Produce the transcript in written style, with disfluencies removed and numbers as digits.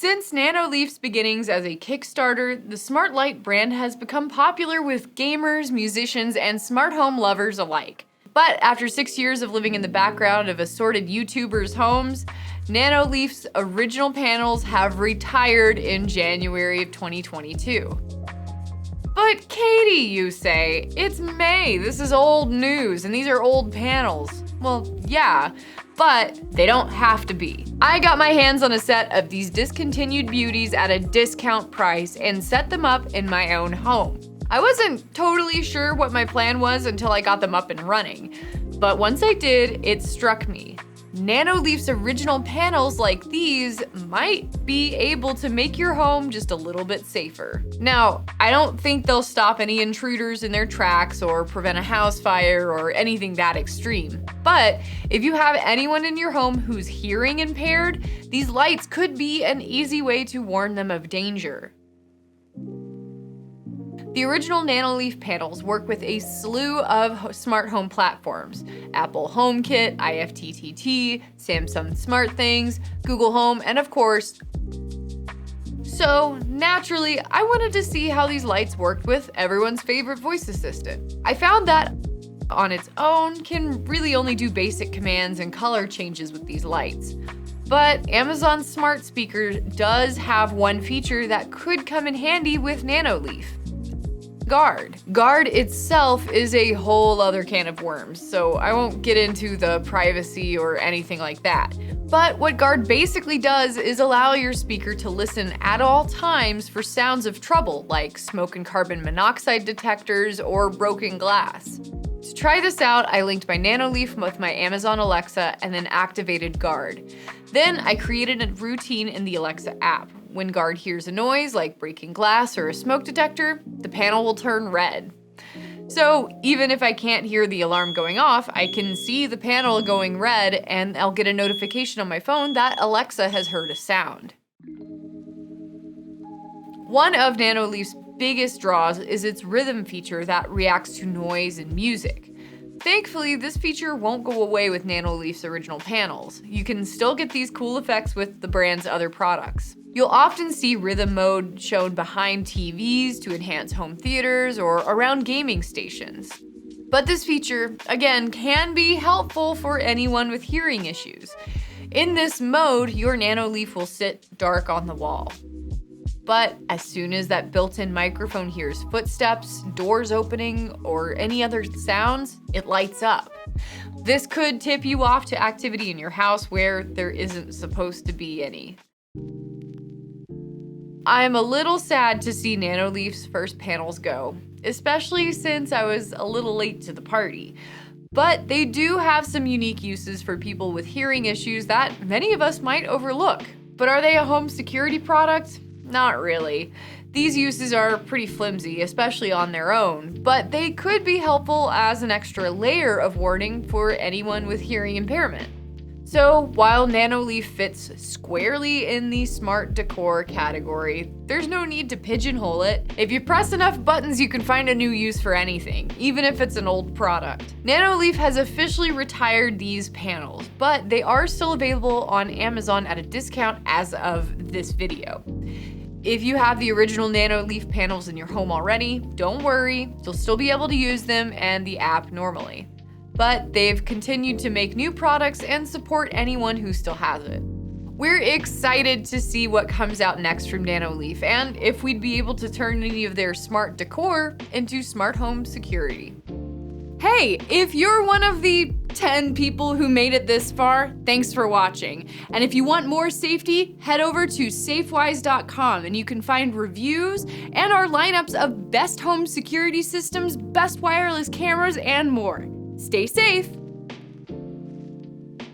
Since Nanoleaf's beginnings as a Kickstarter, the smart light brand has become popular with gamers, musicians, and smart home lovers alike. But after 6 years of living in the background of assorted YouTubers' homes, Nanoleaf's original panels have retired in January of 2022. But Katie, you say, it's May, this is old news, and these are old panels. Well, yeah, but they don't have to be. I got my hands on a set of these discontinued beauties at a discount price and set them up in my own home. I wasn't totally sure what my plan was until I got them up and running, but once I did, it struck me. Nanoleaf's original panels like these might be able to make your home just a little bit safer. Now, I don't think they'll stop any intruders in their tracks or prevent a house fire or anything that extreme. But if you have anyone in your home who's hearing impaired, these lights could be an easy way to warn them of danger. The original Nanoleaf panels work with a slew of smart home platforms: Apple HomeKit, IFTTT, Samsung SmartThings, Google Home, and of course. So naturally, I wanted to see how these lights worked with everyone's favorite voice assistant. I found that on its own can really only do basic commands and color changes with these lights. But Amazon Smart Speaker does have one feature that could come in handy with Nanoleaf: Guard. Guard itself is a whole other can of worms, so I won't get into the privacy or anything like that. But what Guard basically does is allow your speaker to listen at all times for sounds of trouble, like smoke and carbon monoxide detectors or broken glass. To try this out, I linked my Nanoleaf with my Amazon Alexa and then activated Guard. Then I created a routine in the Alexa app. When Guard hears a noise like breaking glass or a smoke detector, the panel will turn red. So even if I can't hear the alarm going off, I can see the panel going red and I'll get a notification on my phone that Alexa has heard a sound. One of Nanoleaf's biggest draws is its rhythm feature that reacts to noise and music. Thankfully, this feature won't go away with Nanoleaf's original panels. You can still get these cool effects with the brand's other products. You'll often see rhythm mode shown behind TVs to enhance home theaters or around gaming stations. But this feature, again, can be helpful for anyone with hearing issues. In this mode, your Nanoleaf will sit dark on the wall. But as soon as that built-in microphone hears footsteps, doors opening, or any other sounds, it lights up. This could tip you off to activity in your house where there isn't supposed to be any. I'm a little sad to see Nanoleaf's first panels go, especially since I was a little late to the party. But they do have some unique uses for people with hearing issues that many of us might overlook. But are they a home security product? Not really. These uses are pretty flimsy, especially on their own, but they could be helpful as an extra layer of warning for anyone with hearing impairment. So while Nanoleaf fits squarely in the smart decor category, there's no need to pigeonhole it. If you press enough buttons, you can find a new use for anything, even if it's an old product. Nanoleaf has officially retired these panels, but they are still available on Amazon at a discount as of this video. If you have the original Nanoleaf panels in your home already, don't worry, you'll still be able to use them and the app normally. But they've continued to make new products and support anyone who still has it. We're excited to see what comes out next from Nanoleaf and if we'd be able to turn any of their smart decor into smart home security. Hey, if you're one of the 10 people who made it this far, thanks for watching. And if you want more safety, head over to safewise.com and you can find reviews and our lineups of best home security systems, best wireless cameras, and more. Stay safe.